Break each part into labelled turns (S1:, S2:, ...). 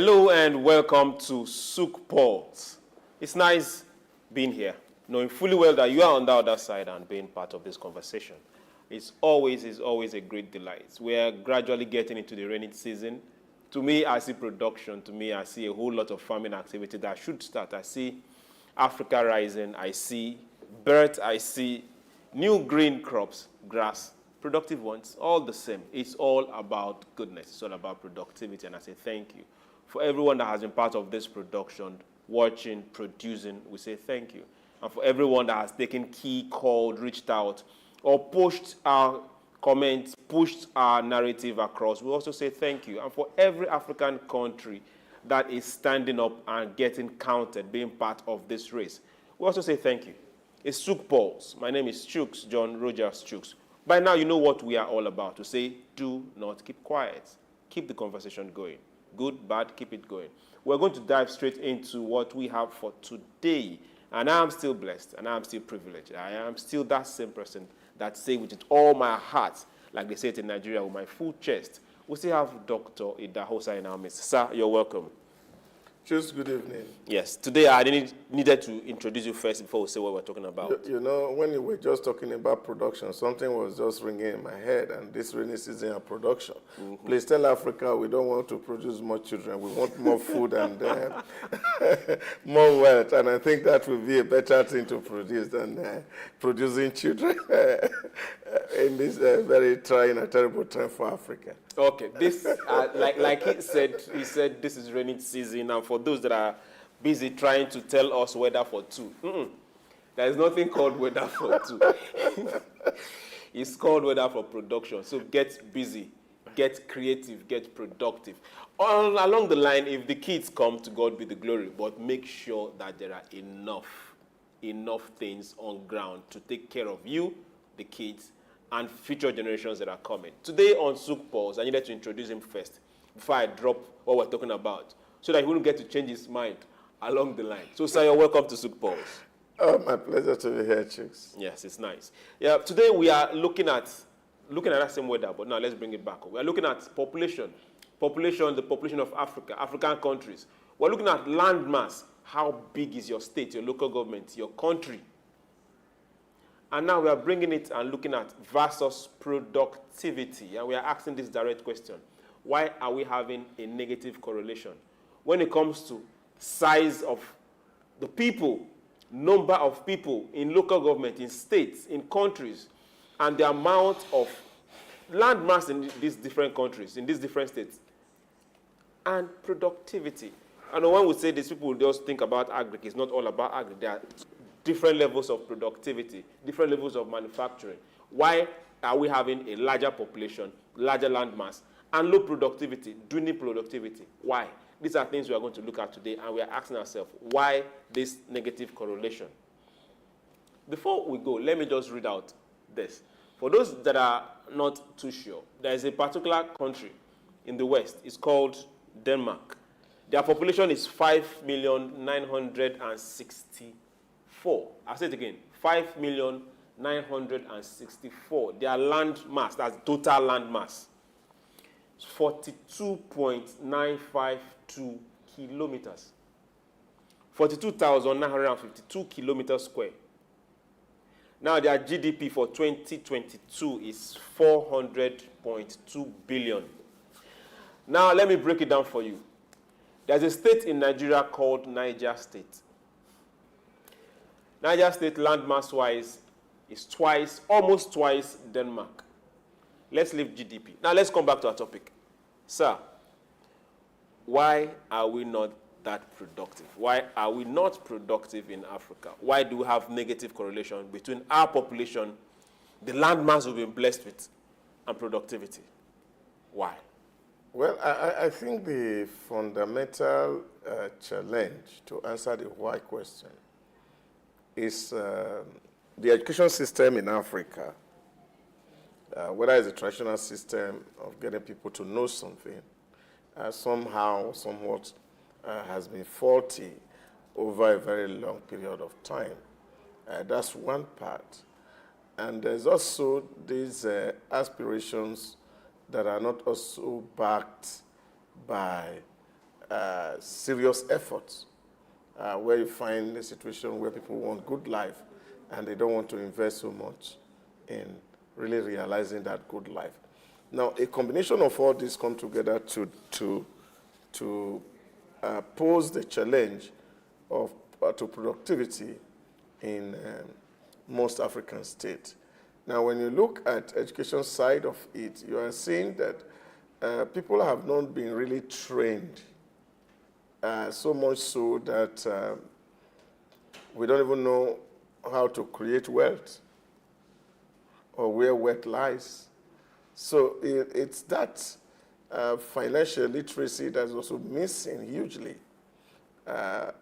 S1: Hello and welcome to SOUQ PULSE. It's nice being here, knowing fully well that you are on the other side and being part of this conversation. It's always a great delight. We're gradually getting into the rainy season. To me, I see production. To me, I see a whole lot of farming activity that should start. I see Africa rising. I see birds. I see new green crops, grass, productive ones, all the same. It's all about goodness. It's all about productivity. And I say thank you. For everyone that has been part of this production, watching, producing, we say thank you. And for everyone that has taken key, called, reached out, or pushed our comments, pushed our narrative across, we also say thank you. And for every African country that is standing up and getting counted, being part of this race, we also say thank you. It's SOUQ PULSE. My name is Chuks, John Rogers Chuks. By now, you know what we are all about. To say, do not keep quiet. Keep the conversation going. Good, bad, keep it going. We're going to dive straight into what we have for today. And I am still blessed, and I am still privileged. I am still that same person that say with all my heart, like they say it in Nigeria, with my full chest. We still have Dr. Idahosa in our midst. Sir, you're welcome.
S2: Just good evening.
S1: Yes, today I needed to introduce you first before we say what we're talking about.
S2: You know, when you were just talking about production, something was just ringing in my head, and this rainy season of production. Please tell Africa we don't want to produce more children. We want more food and more wealth, and I think that will be a better thing to produce than producing children in this very trying and terrible time for Africa.
S1: Okay, this, like he said this is rainy season, and for those that are busy trying to tell us weather for two, there is nothing called weather for two. It's called weather for production. So get busy, get creative, get productive. Along the line, if the kids come, to God be the glory, but make sure that there are enough things on ground to take care of you, the kids, and future generations that are coming. Today on SOUQ PULSE, I needed to introduce him first before I drop what we're talking about, so that he wouldn't get to change his mind along the line. So, sir, you're welcome to SOUQ PULSE.
S2: Oh, my pleasure to be here, Chuks.
S1: Yes, it's nice. Yeah, today we are looking at that same weather, but now let's bring it back. We are looking at population, the population of Africa, African countries. We're looking at land mass. How big is your state, your local government, your country? And now we are bringing it and looking at versus productivity. And we are asking this direct question. Why are we having a negative correlation when it comes to size of the people, number of people in local government, in states, in countries, and the amount of land mass in these different countries, in these different states, and productivity? And when we say this, people just think about agri. It's not all about agri. There are different levels of productivity, different levels of manufacturing. Why are we having a larger population, larger land mass, and low productivity, dwindling productivity? Why? These are things we are going to look at today, and we are asking ourselves, why this negative correlation? Before we go, let me just read out this. For those that are not too sure, there is a particular country in the West. It's called Denmark. Their population is 5,964,000. I'll say it again, 5,964,000. Their land mass, that's total land mass, 42.952 kilometers. 42,952 kilometers square. Now their GDP for 2022 is 400.2 billion. Now let me break it down for you. There's a state in Nigeria called Niger State. Niger State, landmass-wise, is almost twice Denmark. Let's leave GDP. Now let's come back to our topic. Sir, why are we not that productive? Why are we not productive in Africa? Why do we have negative correlation between our population, the landmass we've been blessed with, and productivity? Why?
S2: Well, I think the fundamental challenge to answer the why question is the education system in Africa, whether it's a traditional system of getting people to know something, somehow, somewhat has been faulty over a very long period of time. That's one part. And there's also these aspirations that are not also backed by serious efforts where you find a situation where people want good life and they don't want to invest so much in really realizing that good life. Now, a combination of all these come together to pose the challenge of to productivity in most African states. Now, when you look at education side of it, you are seeing that people have not been really trained, so much so that we don't even know how to create wealth or where wealth lies. So it's that financial literacy that's also missing hugely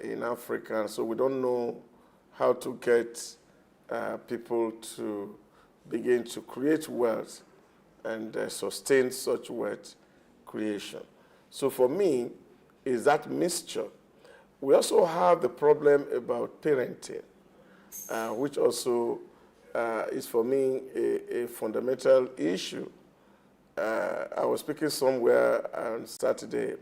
S2: in Africa. So we don't know how to get people to begin to create wealth and sustain such wealth creation. So for me, is that mixture. We also have the problem about parenting, which also is for me a fundamental issue. I was speaking somewhere on Saturday,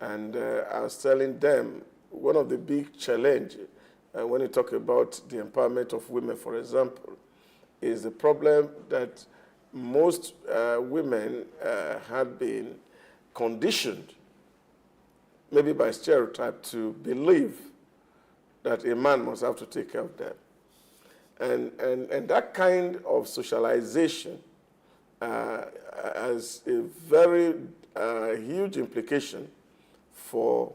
S2: and I was telling them one of the big challenges when you talk about the empowerment of women, for example, is the problem that most women have been conditioned, maybe by stereotype, to believe that a man must have to take care of them. And that kind of socialization has a very huge implication for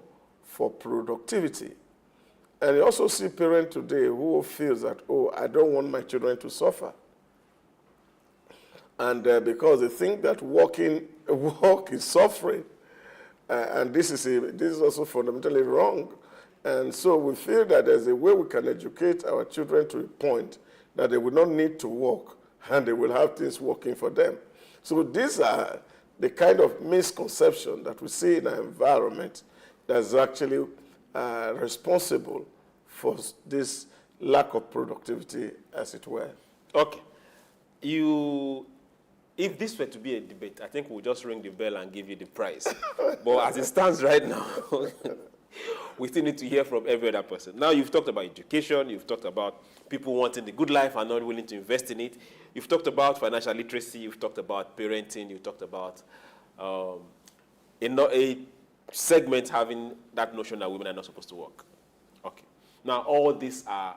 S2: productivity. And you also see parents today who feels that, oh, I don't want my children to suffer. And because they think that work is suffering, and this is also fundamentally wrong. And so we feel that there's a way we can educate our children to a point that they will not need to work, and they will have things working for them. So these are the kind of misconception that we see in our environment that's actually responsible for this lack of productivity, as it were.
S1: Okay. If this were to be a debate, I think we'll just ring the bell and give you the prize. But as it stands right now, we still need to hear from every other person. Now, you've talked about education, you've talked about people wanting the good life and not willing to invest in it. You've talked about financial literacy, you've talked about parenting, you've talked about a segment having that notion that women are not supposed to work. Okay. Now, all these are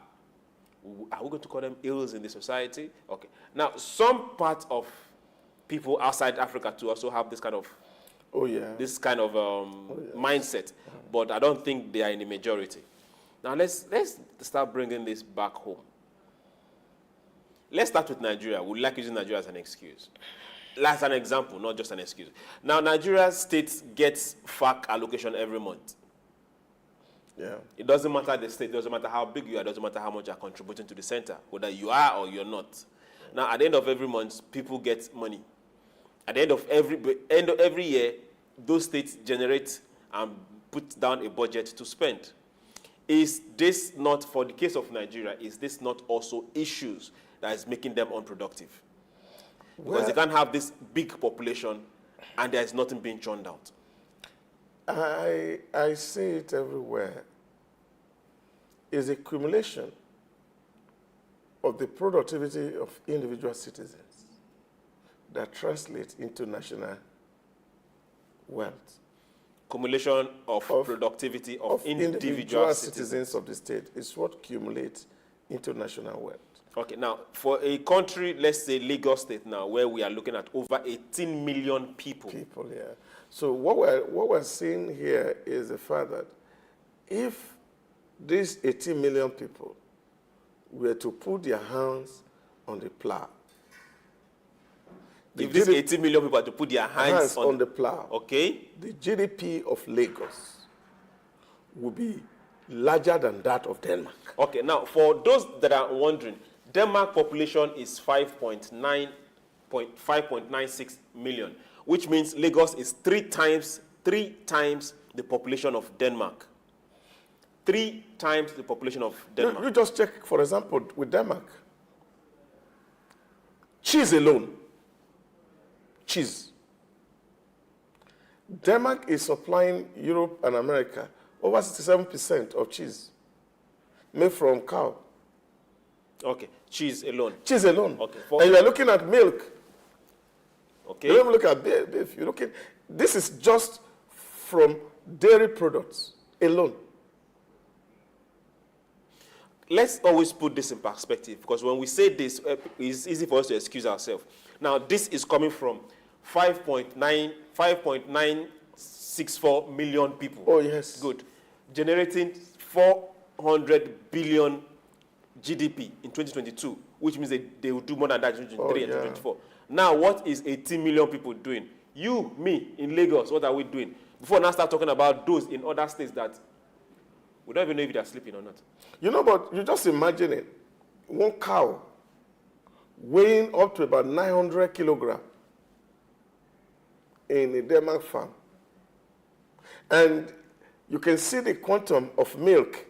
S1: we going to call them ills in the society? Okay. Now, some part of people outside Africa too also have this kind of mindset, but I don't think they are in the majority. Now, let's start bringing this back home. Let's start with Nigeria. We'd like using Nigeria as an excuse. As an example, not just an excuse. Now, Nigeria state gets FAC allocation every month.
S2: Yeah.
S1: It doesn't matter the state, it doesn't matter how big you are, it doesn't matter how much you are contributing to the center, whether you are or you're not. Now, at the end of every month, people get money. At the end of every year, those states generate and put down a budget to spend. Is this not, for the case of Nigeria, is this not also issues that is making them unproductive? Because they can't have this big population and there's nothing being churned out.
S2: I see it everywhere. It's a accumulation of the productivity of individual citizens that translates into national wealth.
S1: Accumulation of productivity of individual
S2: citizens of the state is what accumulates into national wealth.
S1: Okay, now, for a country, let's say Lagos State now, where we are looking at over 18 million people.
S2: Yeah. So what we're seeing here is the fact that if these 18 million people were to put their hands on the plow,
S1: if these 18 million people are to put their hands
S2: on the plow,
S1: okay,
S2: the GDP of Lagos would be larger than that of Denmark. Okay,
S1: now, for those that are wondering, Denmark population is 5.96 million, which means Lagos is three times the population of Denmark. 3 times the population of Denmark.
S2: You just check, for example, with Denmark. Cheese alone. Cheese. Denmark is supplying Europe and America over 67% of cheese made from cow.
S1: Okay, cheese alone.
S2: Cheese alone.
S1: Okay.
S2: And you are looking at milk.
S1: Okay.
S2: You don't even look at beef. You're looking, this is just from dairy products alone.
S1: Let's always put this in perspective, because when we say this, it's easy for us to excuse ourselves. Now, this is coming from 5.964 million people.
S2: Oh, yes.
S1: Good. Generating 400 billion GDP in 2022, which means they will do more than that in 2023 and 2024. Now, what is 18 million people doing? You, me, in Lagos, what are we doing? Before now start talking about those in other states that we don't even know if they're sleeping or not.
S2: You know, but you just imagine it. One cow weighing up to about 900 kilograms in a Denmark farm. And you can see the quantum of milk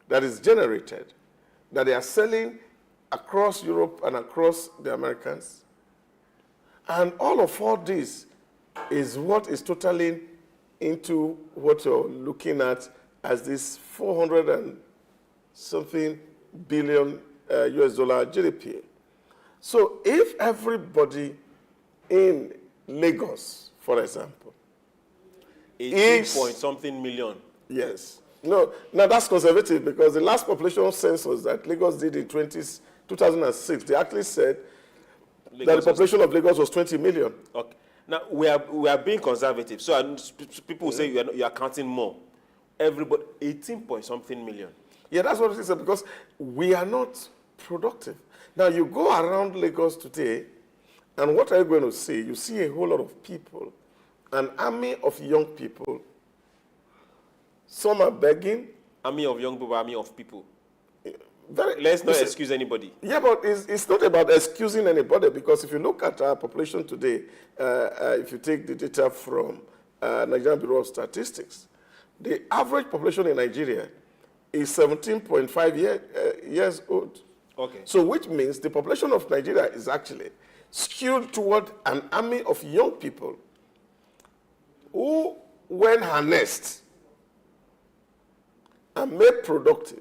S2: that is generated, that they are selling across Europe and across the Americans. And all this is what is totaling into what you're looking at as this 400 and something billion US dollar GDP. So if everybody in Lagos, for example,
S1: 18 point something million.
S2: Yes. No, now that's conservative, because the last population census that Lagos did in 2006, they actually said that the population of Lagos was 20 million.
S1: Okay. Now, we are being conservative. So people say you are counting more. Everybody, 18 point something million.
S2: Yeah, that's what it is, because we are not productive. Now, you go around Lagos today, and what are you going to see? You see a whole lot of people, an army of young people. Some are begging.
S1: Army of young people, army of people.
S2: Let's
S1: not excuse anybody.
S2: Yeah, but it's not about excusing anybody, because if you look at our population today, if you take the data from Nigerian Bureau of Statistics, the average population in Nigeria is 17.5 years old.
S1: Okay.
S2: So which means the population of Nigeria is actually skewed toward an army of young people who, when harnessed and made productive,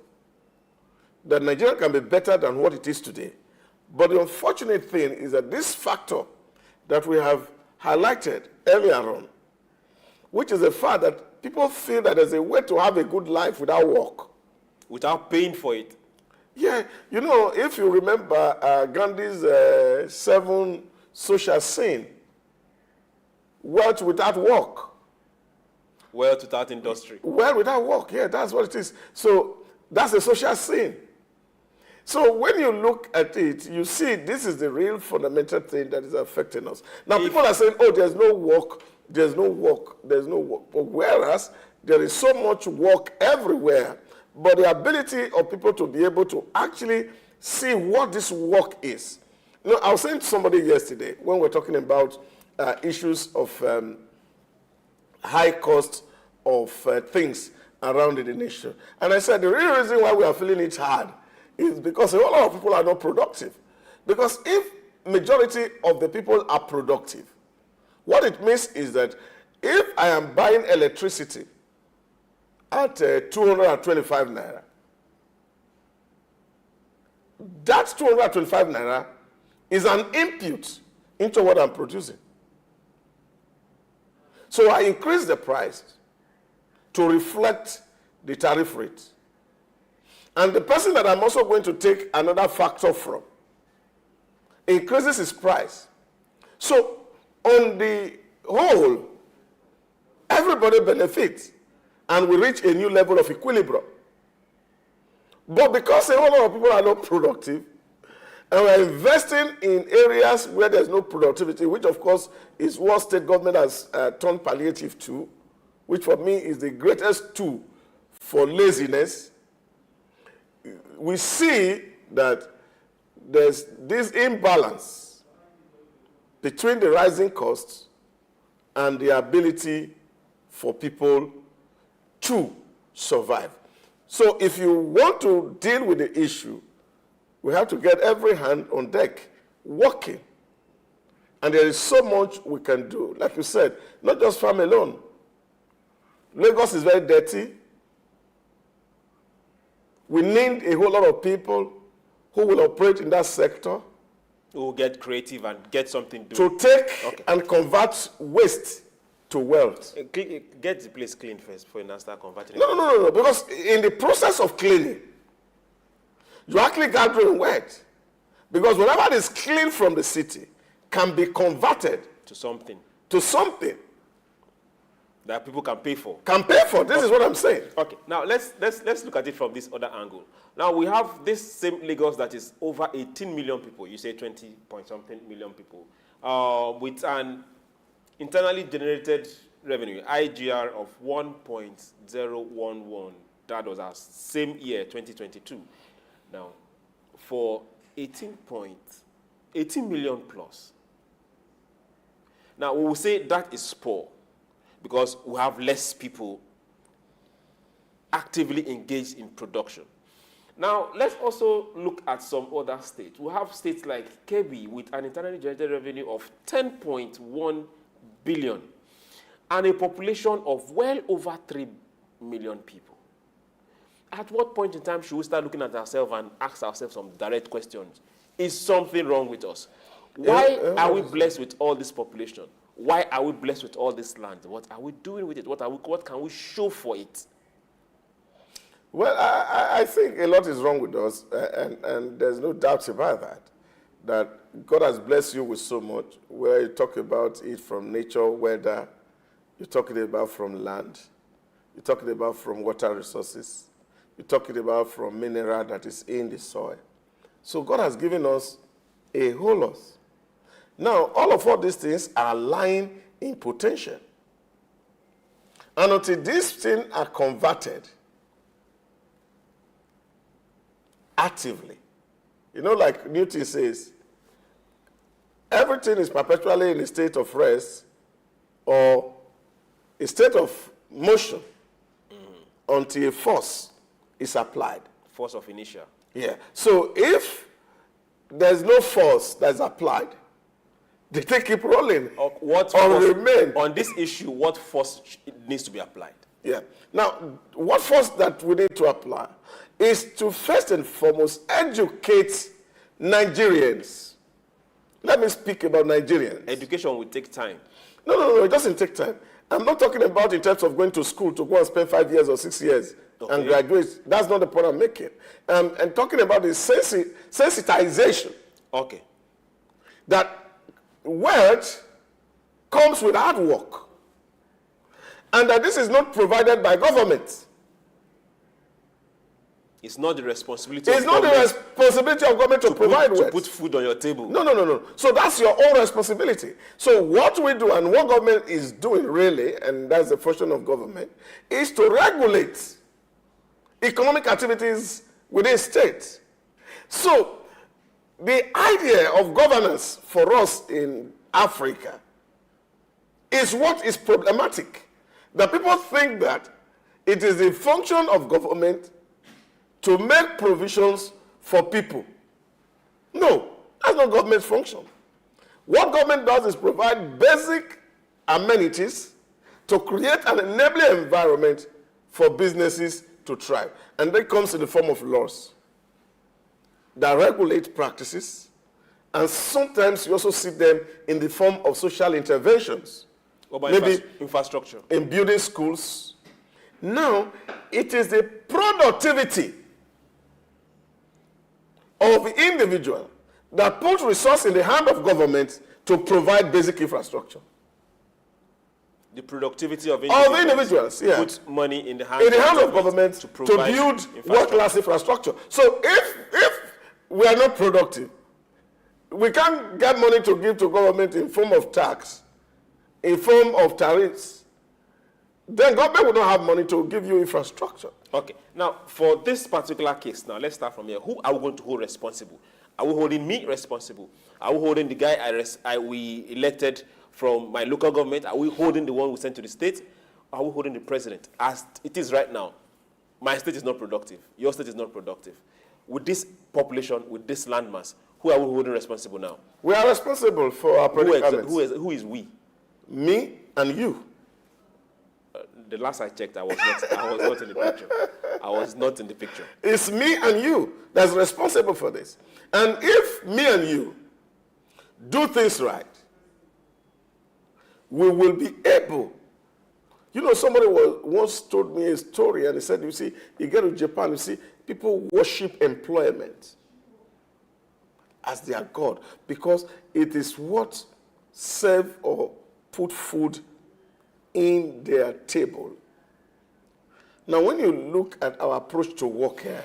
S2: that Nigeria can be better than what it is today. But the unfortunate thing is that this factor that we have highlighted earlier on, which is the fact that people feel that there's a way to have a good life without work.
S1: Without paying for it.
S2: Yeah, you know, if you remember Gandhi's 7 social sin, wealth without work.
S1: Wealth without industry.
S2: Wealth without work, yeah, that's what it is. So that's a social sin. So when you look at it, you see this is the real fundamental thing that is affecting us. Now, people are saying, oh, there's no work, there's no work, there's no work. But whereas there is so much work everywhere, but the ability of people to be able to actually see what this work is. You know, I was saying to somebody yesterday when we were talking about issues of high cost of things around in the nation. And I said the real reason why we are feeling it hard is because a whole lot of people are not productive. Because if majority of the people are productive, what it means is that if I am buying electricity at 225 naira, that 225 naira is an input into what I'm producing. So I increase the price to reflect the tariff rate. And the person that I'm also going to take another factor from increases his price. So on the whole, everybody benefits, and we reach a new level of equilibrium. But because a whole lot of people are not productive, and we're investing in areas where there's no productivity, which of course is what state government has turned palliative to, which for me is the greatest tool for laziness, we see that there's this imbalance between the rising costs and the ability for people to survive. So if you want to deal with the issue, we have to get every hand on deck working. And there is so much we can do. Like you said, not just farm alone. Lagos is very dirty. We need a whole lot of people who will operate in that sector.
S1: Who will get creative and get something done.
S2: To take and convert waste to wealth.
S1: Get the place clean first before you now start converting it.
S2: No. Because in the process of cleaning, you're actually gathering wealth. Because whatever is clean from the city can be converted
S1: to something that people can pay for.
S2: This is what I'm saying.
S1: Okay. Now let's look at it from this other angle. Now we have this same Lagos that is over 18 million people. You say 20 point something million people, with an internally generated revenue IGR of 1.011. That was our same year, 2022. Now, for 18 million plus. Now we will say that is poor, because we have less people actively engaged in production. Now, let's also look at some other states. We have states like Kebbi with an internally generated revenue of 10.1 billion and a population of well over 3 million people. At what point in time should we start looking at ourselves and ask ourselves some direct questions? Is something wrong with us? Why are we blessed with all this population? Why are we blessed with all this land? What are we doing with it? What can we show for it?
S2: Well, I think a lot is wrong with us, and there's no doubt about that God has blessed you with so much, where you talk about it from nature, weather, you're talking about from land, you're talking about from water resources, you're talking about from mineral that is in the soil. So God has given us a whole lot. Now, all these things are lying in potential. And until these things are converted actively, like Newton says, everything is perpetually in a state of rest or a state of motion until a force is applied.
S1: Force of inertia.
S2: Yeah. So if there's no force that's applied, they keep rolling remain.
S1: On this issue, what force needs to be applied?
S2: Yeah. Now, what force that we need to apply is to first and foremost educate Nigerians. Let me speak about Nigerians.
S1: Education will take time.
S2: No, it doesn't take time. I'm not talking about in terms of going to school to go and spend 5 years or 6 years and graduate. That's not the point I'm making. I'm talking about the sensitization.
S1: Okay.
S2: That wealth comes with hard work. And that this is not provided by government.
S1: It's not the responsibility
S2: of government. It's not the responsibility of government to provide wealth.
S1: To put food on your table.
S2: No. So that's your own responsibility. So what we do and what government is doing really, and that's the function of government, is to regulate economic activities within states. So the idea of governance for us in Africa is what is problematic. That people think that it is the function of government to make provisions for people. No, that's not government's function. What government does is provide basic amenities to create an enabling environment for businesses to thrive. And that comes in the form of laws that regulate practices, and sometimes you also see them in the form of social interventions.
S1: Maybe infrastructure.
S2: In building schools. Now, it is the productivity of the individual that puts resource in the hand of government to provide basic infrastructure.
S1: The productivity of individuals,
S2: yeah.
S1: Puts money in the hands
S2: of government to build world-class infrastructure. So if we are not productive, we can't get money to give to government in form of tax, in form of tariffs, then government will not have money to give you infrastructure.
S1: Okay. Now, for this particular case, now let's start from here. Who are we going to hold responsible? Are we holding me responsible? Are we holding the guy we elected from my local government? Are we holding the one we sent to the state? Or are we holding the president? As it is right now, my state is not productive. Your state is not productive. with this population, with this landmass, who are we holding responsible now?
S2: We are responsible for our predicaments.
S1: Who is we?
S2: Me and you.
S1: The last I checked, I was not in the picture. I was not in the picture.
S2: It's me and you that's responsible for this. And if me and you do things right, we will be able. You know, somebody once told me a story, and he said, you see, you get to Japan, you see, people worship employment as their God because it is what serve or put food in their table. Now, when you look at our approach to work here,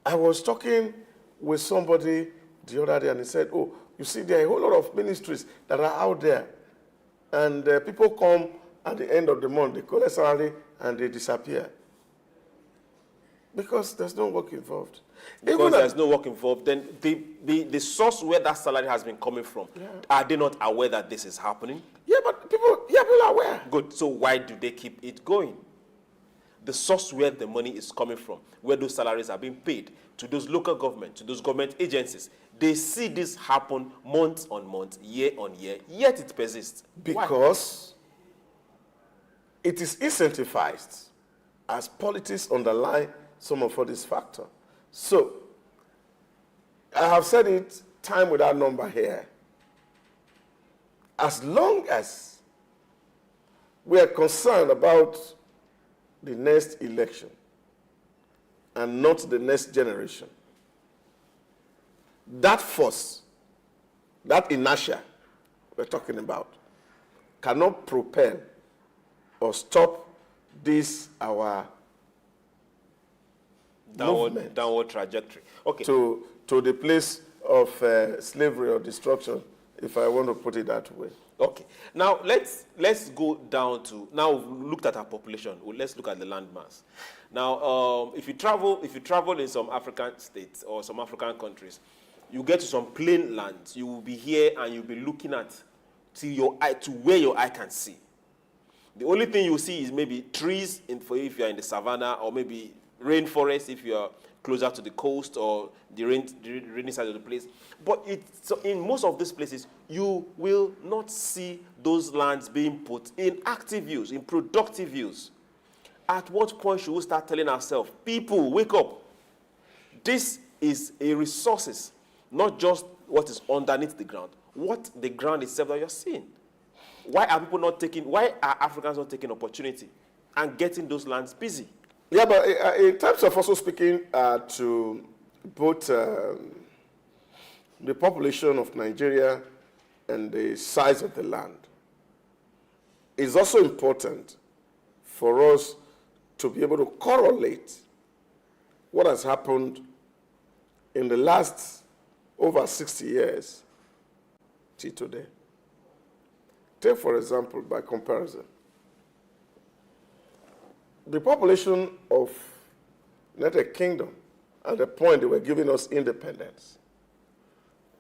S2: I was talking with somebody the other day, and he said, oh, you see, there are a whole lot of ministries that are out there, and people come at the end of the month, they collect salary, and they disappear. Because there's no work involved.
S1: Because there's no work involved, then the source where that salary has been coming from, are they not aware that this is happening?
S2: Yeah, but people are aware.
S1: Good. So why do they keep it going? The source where the money is coming from, where those salaries are being paid, to those local government, to those government agencies, they see this happen month on month, year on year, yet it persists.
S2: Because it is incentivized as politics underlie some of all these factors. So, I have said it time without number here. As long as we are concerned about the next election and not the next generation, that force, that inertia we're talking about, cannot propel or stop this, our
S1: downward trajectory. Okay.
S2: To the place of slavery or destruction, if I want to put it that way.
S1: Okay. Now let's go down to, now we've looked at our population. Well, let's look at the land mass. Now, if you travel in some African states or some African countries, you get to some plain lands. You will be here and you'll be looking at to where your eye can see. The only thing you see is maybe trees for if you're in the savannah, or maybe rainforest if you're closer to the coast or the rainy side of the place. But so in most of these places, you will not see those lands being put in active use, in productive use. At what point should we start telling ourselves, people, wake up? This is a resources, not just what is underneath the ground, what the ground itself that you're seeing. Why are Africans not taking opportunity and getting those lands busy?
S2: Yeah, but in terms of also speaking to both the population of Nigeria and the size of the land, it's also important for us to be able to correlate what has happened in the last over 60 years till today. Take, for example, by comparison, the population of United Kingdom at the point they were giving us independence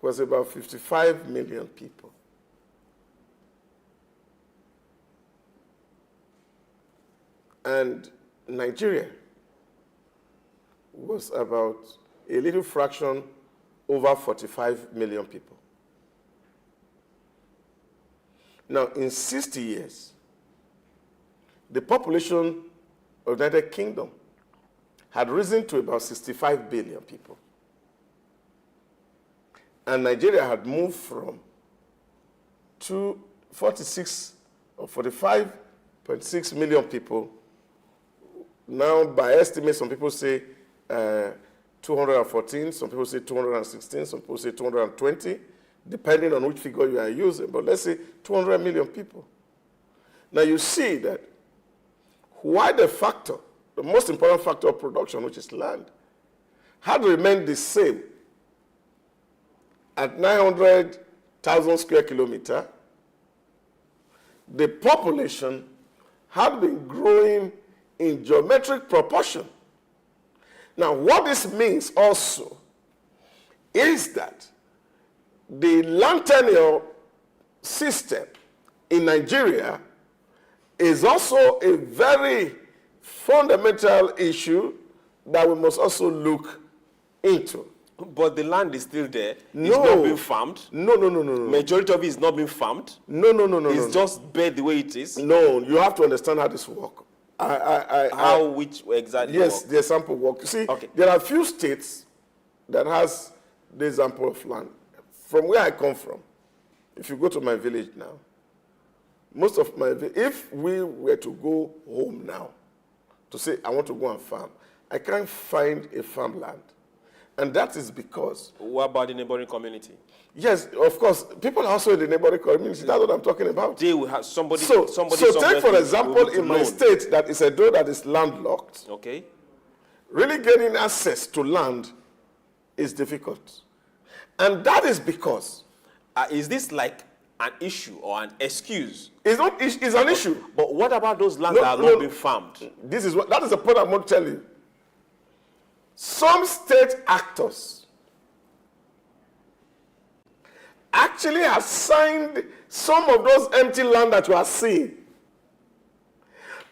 S2: was about 55 million people. And Nigeria was about a little fraction over 45 million people. Now, in 60 years, the population of the United Kingdom had risen to about 65 billion people. And Nigeria had moved from 46 or 45.6 million people. Now, by estimate, some people say 214, some people say 216, some people say 220, depending on which figure you are using. But let's say 200 million people. Now, you see that why the most important factor of production, which is land, had remained the same at 900,000 square kilometers, the population had been growing in geometric proportion. Now, what this means also is that the land tenure system in Nigeria is also a very fundamental issue that we must also look into.
S1: But the land is still there.
S2: No.
S1: It's not being farmed.
S2: No.
S1: Majority of it is not being farmed.
S2: No.
S1: It's just bare the way it is.
S2: No, you have to understand how this works.
S1: Which exactly?
S2: Yes, the example work. You see,
S1: Okay.
S2: there are few states that has the example of land. From where I come from, if you go to my village now, most of my if we were to go home now to say I want to go and farm, I can't find a farmland, and that is because.
S1: What about the neighboring community?
S2: Yes, of course, people are also in the neighboring community. That's what I'm talking about.
S1: They will have somebody.
S2: So
S1: somewhere
S2: take for
S1: to-
S2: example,
S1: to
S2: in my
S1: loan.
S2: state that is a door that is landlocked.
S1: Okay.
S2: Really getting access to land is difficult. And that is because
S1: Is this like an issue or an excuse?
S2: it's an issue.
S1: But what about those lands that have not been farmed?
S2: That is the point I'm going to tell you. Some state actors actually assigned some of those empty land that you are seeing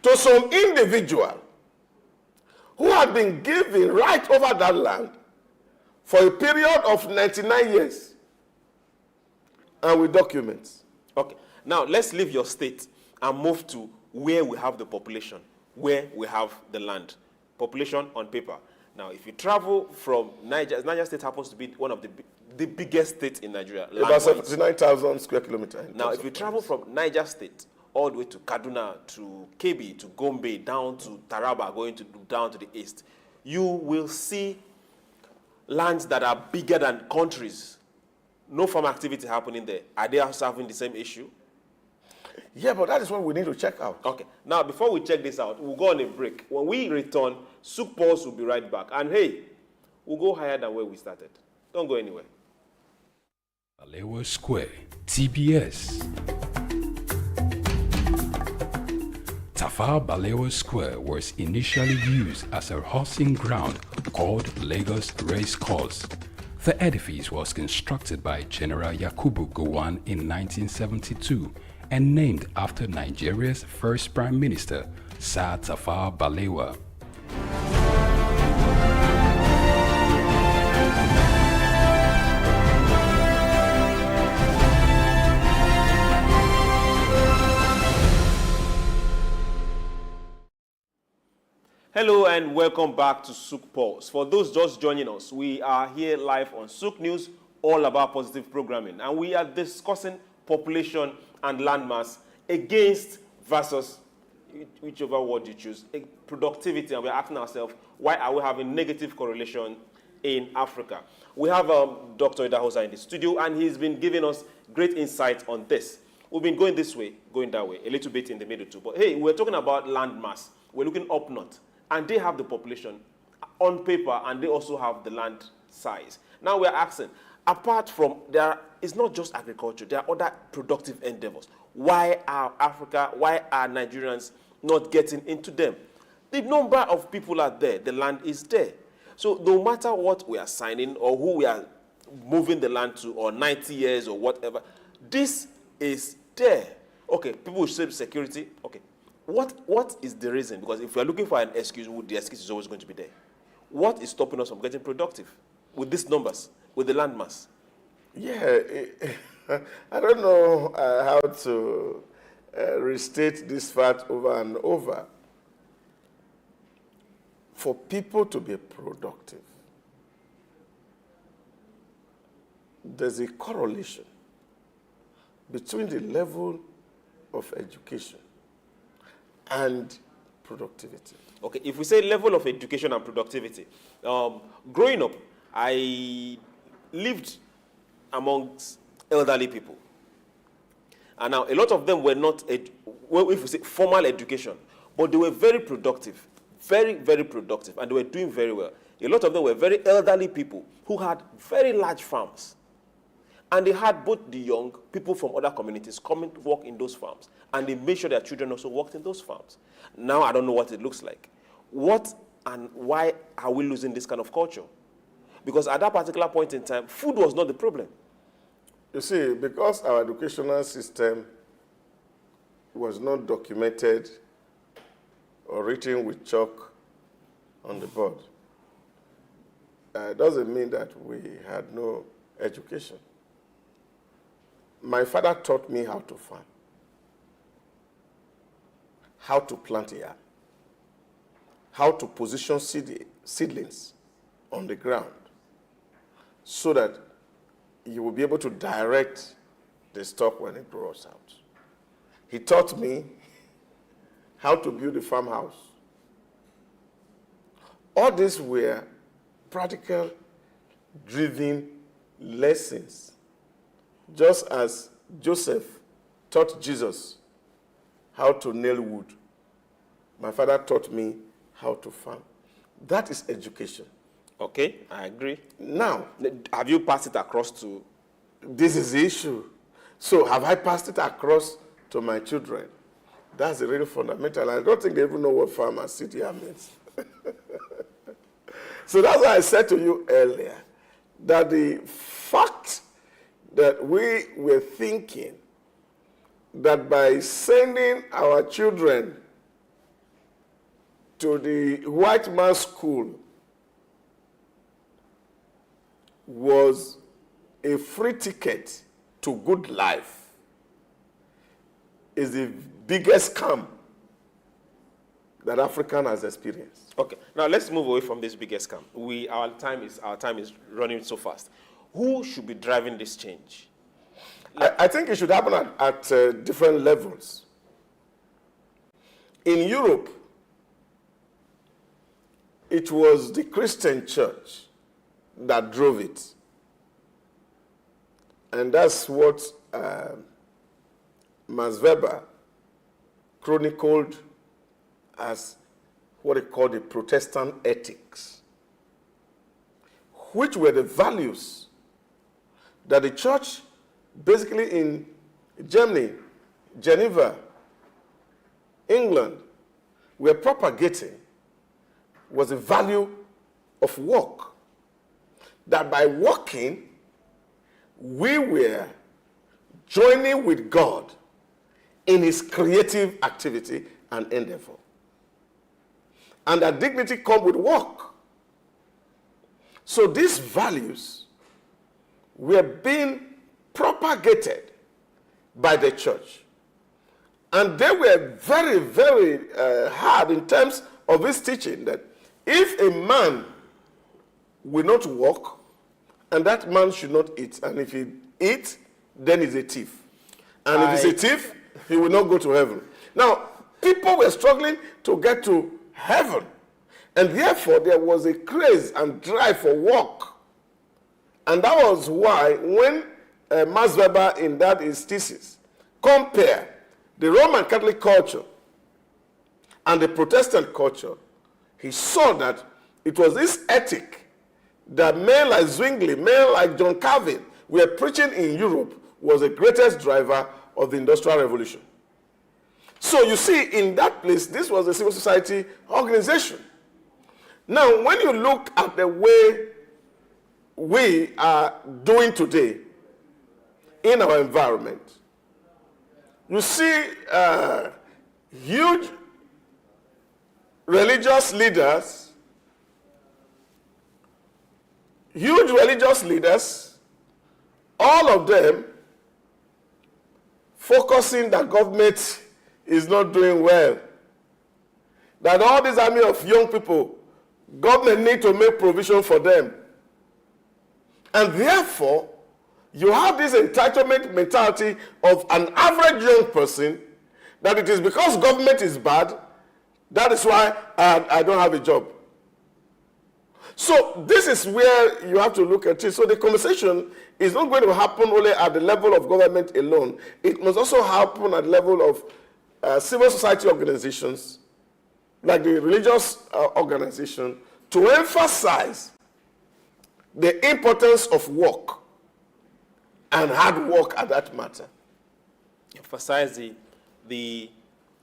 S2: to some individual who had been given right over that land for a period of 99 years, and with documents.
S1: Okay. Now let's leave your state and move to where we have the population, where we have the land. Population on paper. Now, if you travel from Niger State happens to be one of the biggest states in Nigeria.
S2: About 79,000 square kilometers.
S1: Now, if you travel from Niger State all the way to Kaduna, to Kebbi, to Gombe, down to Taraba, down to the east, you will see lands that are bigger than countries. No farm activity happening there. Are they also having the same issue?
S2: Yeah, but that is what we need to check out.
S1: Okay. Now, before we check this out, we'll go on a break. When we return, SOUQ PULSE will be right back. And hey, we'll go higher than where we started. Don't go anywhere.
S3: Balewa Square, TBS. Tafawa Balewa Square was initially used as a horsing ground called Lagos Race Course. The edifice was constructed by General Yakubu Gowon in 1972 and named after Nigeria's first Prime Minister, Sir Tafawa Balewa.
S1: Hello and welcome back to SOUQ PULSE. For those just joining us, we are here live on SOUQ News, all about positive programming. And we are discussing population and landmass against versus, whichever word you choose, productivity. And we're asking ourselves, why are we having negative correlation in Africa? We have Dr. Idahosa in the studio, and he's been giving us great insight on this. We've been going this way, going that way, a little bit in the middle too. But hey, we're talking about landmass. We're looking up north. And they have the population on paper, and they also have the land size. Now we're asking, apart from it's not just agriculture, there are other productive endeavors. Why are Nigerians not getting into them? The number of people are there, the land is there. So no matter what we are signing or who we are moving the land to, or 90 years or whatever, this is there. Okay, people will say security, okay. What is the reason? Because if we are looking for an excuse, the excuse is always going to be there. What is stopping us from getting productive with these numbers, with the landmass?
S2: Yeah, I don't know how to restate this fact over and over. For people to be productive, there's a correlation between the level of education and productivity.
S1: Okay, if we say level of education and productivity, growing up, I lived amongst elderly people. And now a lot of them were not, if we say formal education, but they were very productive, very, very productive, and they were doing very well. A lot of them were very elderly people who had very large farms. And they had both the young people from other communities coming to work in those farms. And they made sure their children also worked in those farms. Now I don't know what it looks like. What and why are we losing this kind of culture? Because at that particular point in time, food was not the problem.
S2: You see, because our educational system was not documented or written with chalk on the board, doesn't mean that we had no education. My father taught me how to farm, how to plant a yam, how to position seedlings on the ground so that you will be able to direct the stock when it grows out. He taught me how to build a farmhouse. All these were practical, driven lessons, just as Joseph taught Jesus how to nail wood. My father taught me how to farm. That is education.
S1: Okay, I agree.
S2: Now,
S1: Have you passed it across to...
S2: this is the issue. So have I passed it across to my children? That's really fundamental. I don't think they even know what farmers sit here means. So that's why I said to you earlier that the fact that we were thinking that by sending our children to the white man's school was a free ticket to good life is the biggest scam that African has experienced.
S1: Okay, now let's move away from this biggest scam. Our time is running so fast. Who should be driving this change?
S2: I think it should happen at different levels. In Europe, it was the Christian church that drove it. And that's what Max Weber chronicled as what he called the Protestant ethics, which were the values that the church, basically in Germany, Geneva, England, were propagating, was the value of work. That by working, we were joining with God in his creative activity and endeavor. And that dignity comes with work. So these values were being propagated by the church. And they were very, very hard in terms of his teaching that if a man will not work, and that man should not eat, and if he eats, then he's a thief. And if he's a thief, he will not go to heaven. Now, people were struggling to get to heaven. And therefore, there was a craze and drive for work. And that was why when Max Weber, in that his thesis, compared the Roman Catholic culture and the Protestant culture, he saw that it was this ethic that men like Zwingli, men like John Calvin were preaching in Europe was the greatest driver of the Industrial Revolution. So you see, in that place, this was a civil society organization. Now, when you look at the way we are doing today in our environment, you see huge religious leaders, all of them focusing that government is not doing well. That all this army of young people, government need to make provision for them. And therefore, you have this entitlement mentality of an average young person that it is because government is bad, that is why I don't have a job. So this is where you have to look at it. So the conversation is not going to happen only at the level of government alone. It must also happen at the level of civil society organizations, like the religious organization, to emphasize the importance of work and hard work at that matter.
S1: Emphasize the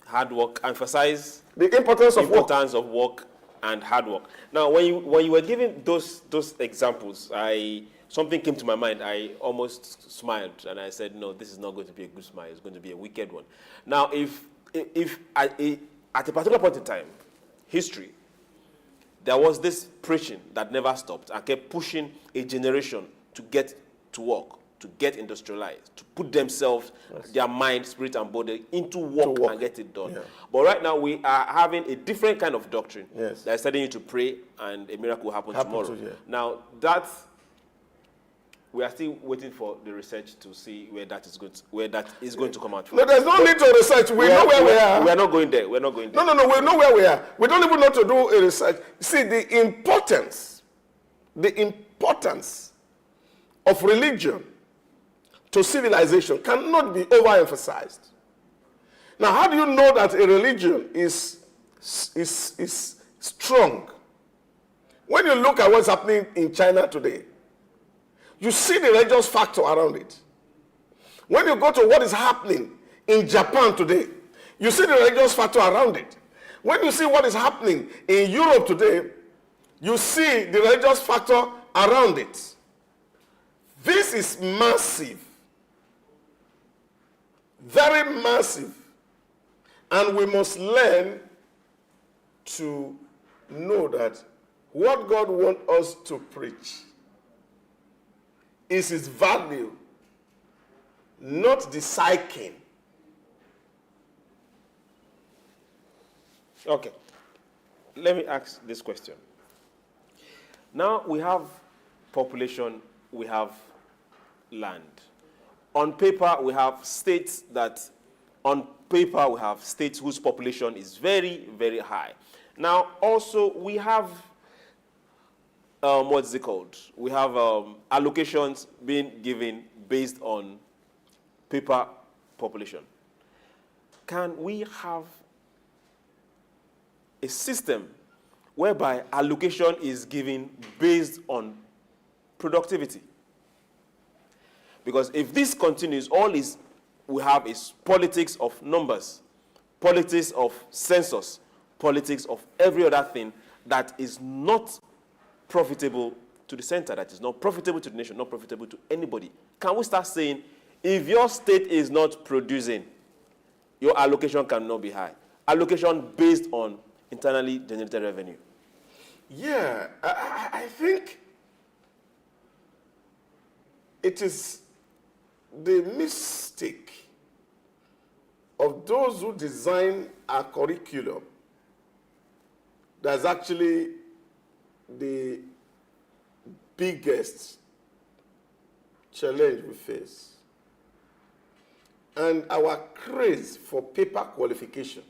S1: hard work, emphasize
S2: the importance of
S1: work and hard work. Now, when you were giving those examples, something came to my mind. I almost smiled, and I said, no, this is not going to be a good smile. It's going to be a wicked one. Now, if at a particular point in time, history, there was this preaching that never stopped and kept pushing a generation to get to work, to get industrialized, to put themselves, their mind, spirit, and body into work and get it done.
S2: Yeah.
S1: But right now, we are having a different kind of doctrine
S2: Yes.
S1: that is telling you to pray and a miracle will happen tomorrow.
S2: Yeah.
S1: Now, we are still waiting for the research to see where that is going to come out from.
S2: No, there's no need to research. We know where we are.
S1: We are not going there. We're not going there.
S2: No, we know where we are. We don't even know to do a research. See, the importance of religion to civilization cannot be overemphasized. Now, how do you know that a religion is strong? When you look at what's happening in China today, you see the religious factor around it. When you go to what is happening in Japan today, you see the religious factor around it. When you see what is happening in Europe today, you see the religious factor around it. This is massive. Very massive. And we must learn to know that what God wants us to preach is his value, not the psyche.
S1: Okay. Let me ask this question. Now we have population, we have land. On paper, we have states whose population is very, very high. Now, also, we have, what's it called? We have allocations being given based on paper population. Can we have a system whereby allocation is given based on productivity? Because if this continues, all we have is politics of numbers, politics of census, politics of every other thing that is not profitable to the center, that is not profitable to the nation, not profitable to anybody. Can we start saying, if your state is not producing, your allocation cannot be high? Allocation based on internally generated revenue.
S2: Yeah, I think it is the mistake of those who design our curriculum that's actually the biggest challenge we face. And our craze for paper qualification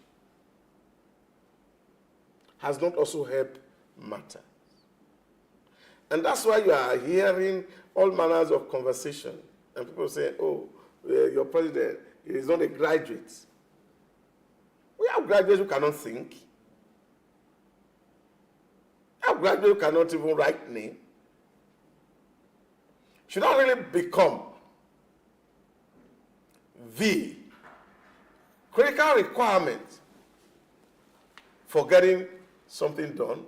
S2: has not also helped matter. And that's why you are hearing all manners of conversation. And people say, oh, your president is not a graduate. We have graduates who cannot think. We have graduates who cannot even write name. Should not really become the critical requirement for getting something done.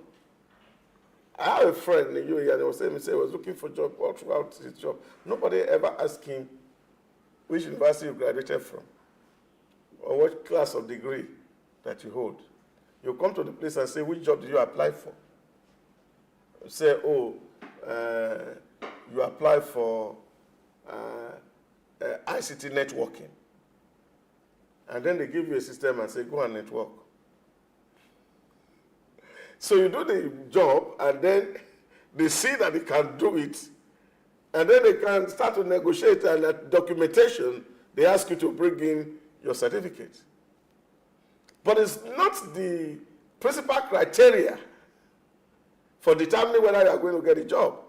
S2: I have a friend in UAE, and he was saying he was looking for a job all throughout his job. Nobody ever asked him which university you graduated from or what class of degree that you hold. You come to the place and say, which job did you apply for? You say, oh, you apply for ICT networking. And then they give you a system and say, go and network. So you do the job, and then they see that they can do it, and then they can start to negotiate, and at documentation, they ask you to bring in your certificate. But it's not the principal criteria for determining whether you are going to get a job.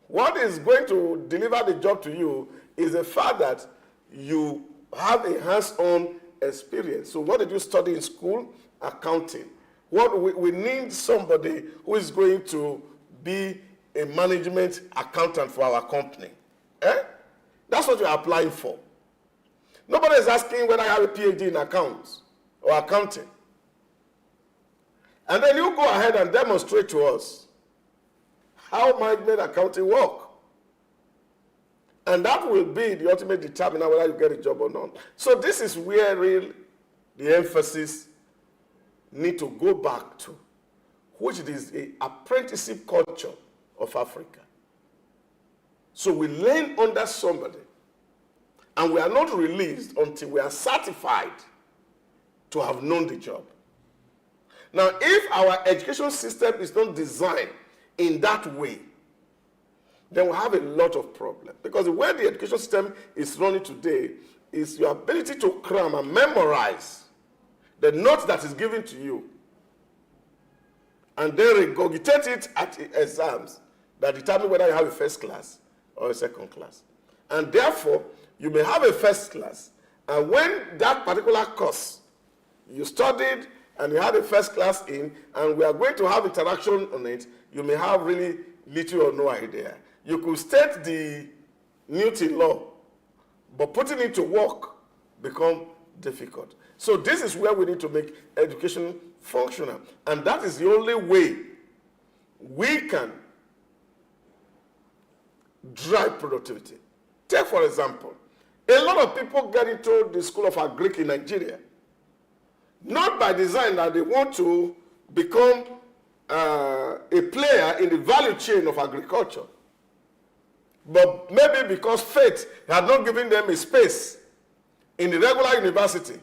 S2: What is going to deliver the job to you is the fact that you have a hands-on experience. So what did you study in school? Accounting. What we need somebody who is going to be a management accountant for our company. That's what you're applying for. Nobody is asking whether I have a PhD in accounts or accounting. And then you go ahead and demonstrate to us how management accounting work. And that will be the ultimate determiner whether you get a job or not. So this is where the emphasis need to go back to. which is the apprenticeship culture of Africa. So we learn under somebody, and we are not released until we are certified to have known the job. Now, if our education system is not designed in that way, then we have a lot of problems. Because the way the education system is running today is your ability to cram and memorize the notes that is given to you, and then regurgitate it at exams that determine whether you have a first class or a second class. And therefore, you may have a first class, and when that particular course you studied and you had a first class in, and we are going to have interaction on it, you may have really little or no idea. You could state the Newton law, but putting it to work become difficult. So this is where we need to make education functional, and that is the only way we can drive productivity. Take, for example, a lot of people get into the School of Agric in Nigeria, not by design that they want to become a player in the value chain of agriculture, but maybe because fate had not given them a space in the regular university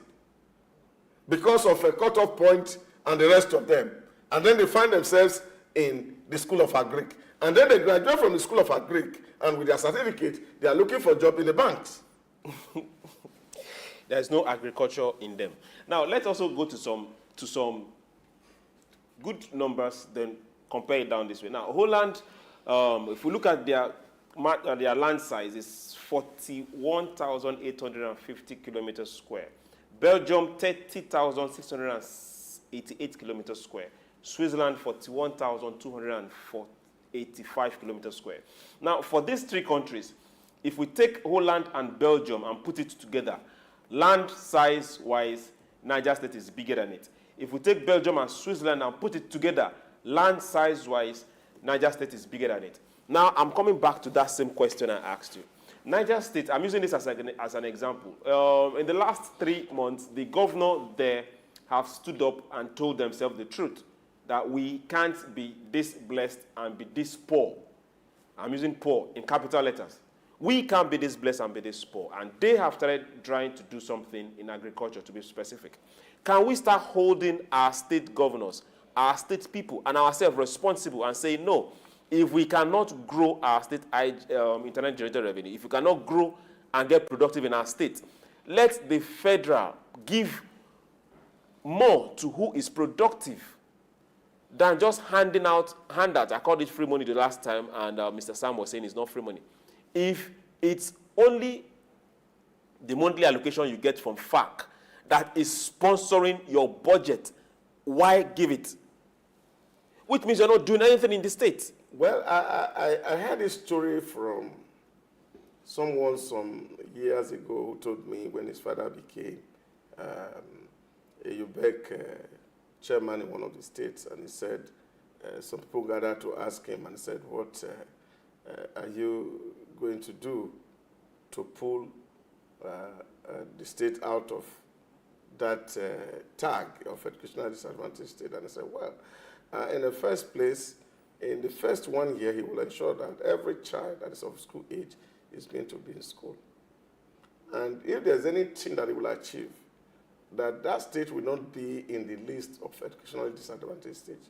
S2: because of a cutoff point and the rest of them. And then they find themselves in the School of Agric. And then they graduate from the School of Agric, and with their certificate, they are looking for a job in the banks.
S1: There's no agriculture in them. Now, let's also go to some good numbers, then compare it down this way. Now, Holland, if we look at their land size, is 41,850 kilometers square. Belgium, 30,688 kilometers square. Switzerland, 41,285 kilometers square. Now, for these three countries, if we take Holland and Belgium and put it together, land size-wise, Niger State is bigger than it. If we take Belgium and Switzerland and put it together, land size-wise, Niger State is bigger than it. Now, I'm coming back to that same question I asked you. Niger State, I'm using this as an example. In the last 3 months, the governor there have stood up and told themselves the truth, that we can't be this blessed and be this poor. I'm using poor in capital letters. We can't be this blessed and be this poor. And they have started trying to do something in agriculture, to be specific. Can we start holding our state governors, our state people, and ourselves responsible and say, no, if we cannot grow our state internet generated revenue, if we cannot grow and get productive in our state, let the federal give more to who is productive than just handing out handouts. I called it free money the last time, and Mr. Sam was saying it's not free money. If it's only the monthly allocation you get from FAC that is sponsoring your budget, why give it? Which means you're not doing anything in the state.
S2: Well, I heard a story from someone some years ago who told me when his father became a UBEC chairman in one of the states, and he said, some people gathered to ask him and said, what are you going to do to pull the state out of that tag of educational disadvantaged state? And I said, well, in the first place, in the first 1 year, he will ensure that every child that is of school age is going to be in school. And if there's anything that he will achieve, that state will not be in the list of educationally disadvantaged states.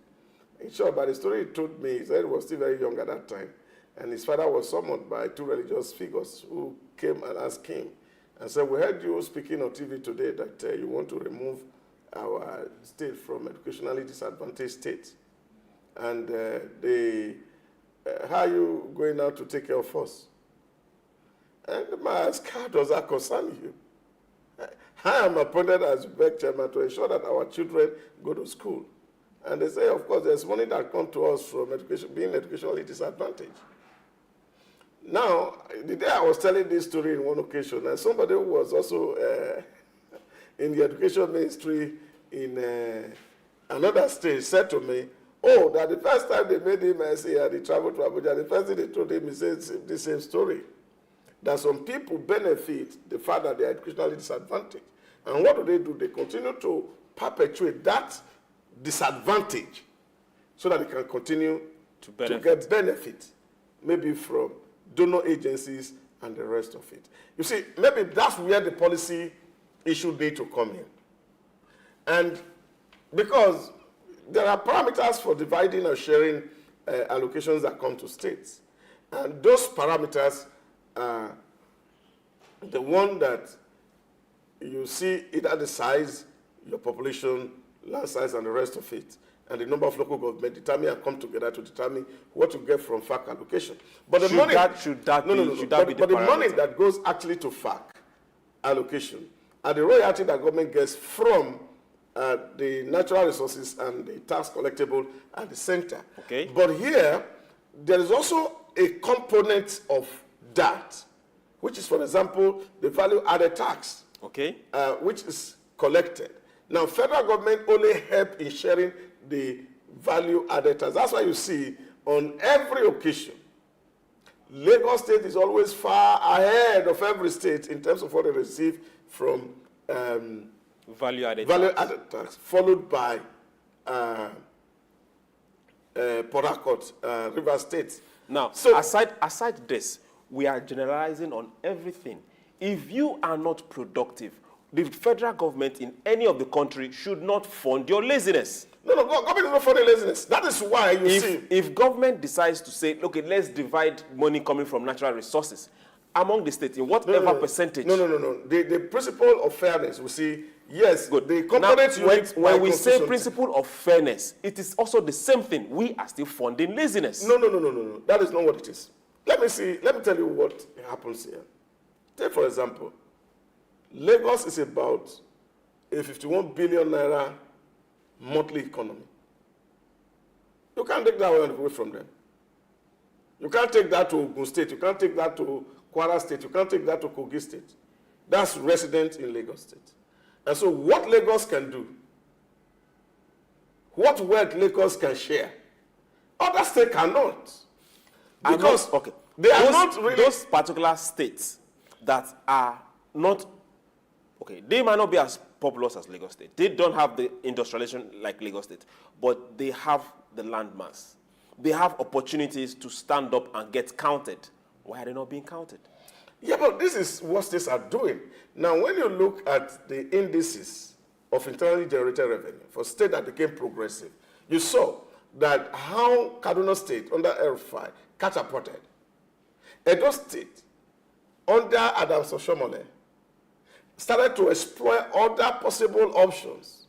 S2: In short, by the story he told me, he said he was still very young at that time, and his father was summoned by 2 religious figures who came and asked him and said, we heard you speaking on TV today that you want to remove our state from educationally disadvantaged states. And how are you going out to take care of us? And the man asked, how does that concern you? I am appointed as UBEC chairman to ensure that our children go to school. And they say, of course, there's money that comes to us from education, being educationally disadvantaged. Now, the day I was telling this story in one occasion, and somebody who was also in the education ministry in another state said to me, oh, that the first time they made him say and he traveled to Abuja, the first thing they told him, he said the same story. That some people benefit the fact that they are educationally disadvantaged. And what do? They continue to perpetuate that disadvantage so that they can continue
S1: To
S2: get benefit, maybe from donor agencies and the rest of it. You see, maybe that's where the policy issue need to come in. And because there are parameters for dividing or sharing allocations that come to states. And those parameters are the one that you see either the size, your population, land size, and the rest of it, and the number of local government determine and come together to determine what you get from FAC allocation. But the money,
S1: should that be
S2: but the money that goes actually to FAC allocation and the royalty that government gets from the natural resources and the tax collectible at the center.
S1: Okay.
S2: But here, there is also a component of that, which is, for example, the value-added tax,
S1: Okay.
S2: which is collected. Now, federal government only help in sharing the value-added tax. That's why you see on every occasion, Lagos State is always far ahead of every state in terms of what they receive from
S1: Value-added
S2: tax, followed by Port Harcourt, River State.
S1: Now,
S2: So-
S1: aside this, we are generalizing on everything. If you are not productive, the federal government in any of the country should not fund your laziness.
S2: No, government is not funding laziness. That is why you see.
S1: If government decides to say, okay, let's divide money coming from natural resources among the states in whatever percentage.
S2: No. The principle of fairness, we see, yes,
S1: Good.
S2: the
S1: Now,
S2: components
S1: when we say principle of fairness, it is also the same thing. We are still funding laziness.
S2: No. That is not what it is. Let me tell you what happens here. Take, for example, Lagos is about a 51 billion naira monthly economy. You can't take that away from them. You can't take that to Ogun State. You can't take that to Kwara State. You can't take that to Kogi State. That's resident in Lagos State. And so what Lagos can do, what wealth Lagos can share, other states cannot. Because they are not really...
S1: Those particular states that are not, okay, they might not be as populous as Lagos State. They don't have the industrialization like Lagos State, but they have the landmass. They have opportunities to stand up and get counted. Why are they not being counted?
S2: Yeah, but this is what states are doing. Now, when you look at the indices of internally generated revenue for states that became progressive, you saw that how Kaduna State under El-Rufai catapulted. Edo State under Adams Oshomole started to explore other possible options.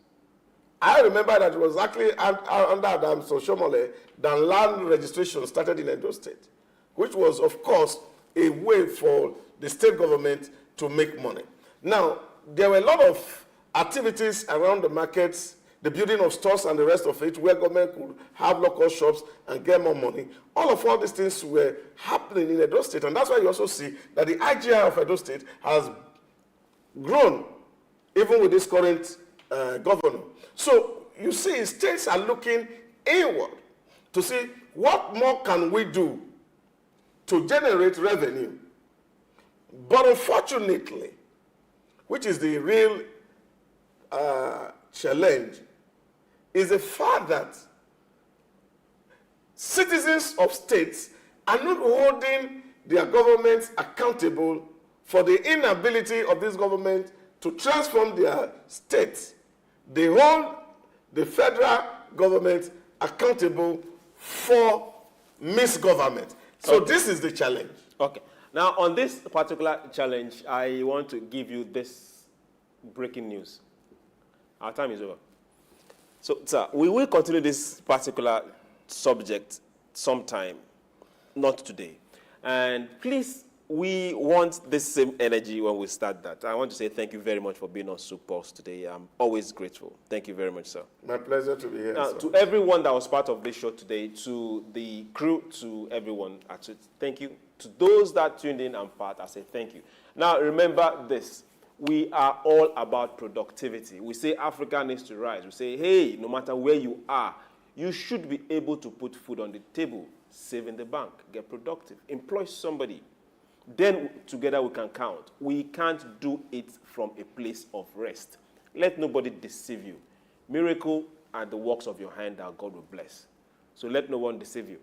S2: I remember that it was actually under Adams Oshomole that land registration started in Edo State, which was, of course, a way for the state government to make money. Now, there were a lot of activities around the markets, the building of stores and the rest of it, where government could have local shops and get more money. All these things were happening in Edo State, and that's why you also see that the IGR of Edo State has grown, even with this current governor. So you see, states are looking inward to see what more can we do to generate revenue. But unfortunately, which is the real challenge, is the fact that citizens of states are not holding their governments accountable for the inability of this government to transform their states. They hold the federal government accountable for misgovernment. So this is the challenge.
S1: Okay. Now, on this particular challenge, I want to give you this breaking news. Our time is over. So, sir, we will continue this particular subject sometime, not today. And please, we want this same energy when we start that. I want to say thank you very much for being on SOUQ PULSE today. I'm always grateful. Thank you very much, sir.
S2: My pleasure to be here,
S1: Now,
S2: sir.
S1: to everyone that was part of this show today, to the crew, to everyone, I say thank you. To those that tuned in and part, I say thank you. Now, remember this. We are all about productivity. We say Africa needs to rise. We say, hey, no matter where you are, you should be able to put food on the table, save in the bank, get productive, employ somebody. Then together we can count. We can't do it from a place of rest. Let nobody deceive you. Miracle are the works of your hand that God will bless. So let no one deceive you.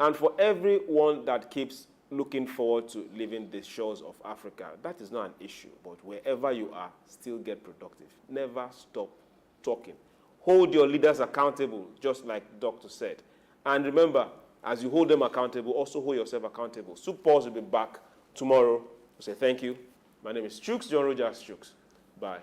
S1: And for everyone that keeps looking forward to leaving the shores of Africa, that is not an issue. But wherever you are, still get productive. Never stop talking. Hold your leaders accountable, just like the doctor said. And remember, as you hold them accountable, also hold yourself accountable. SOUQ Pulse will be back tomorrow. We'll say thank you. My name is Chuks, John Rogers Chuks. Bye.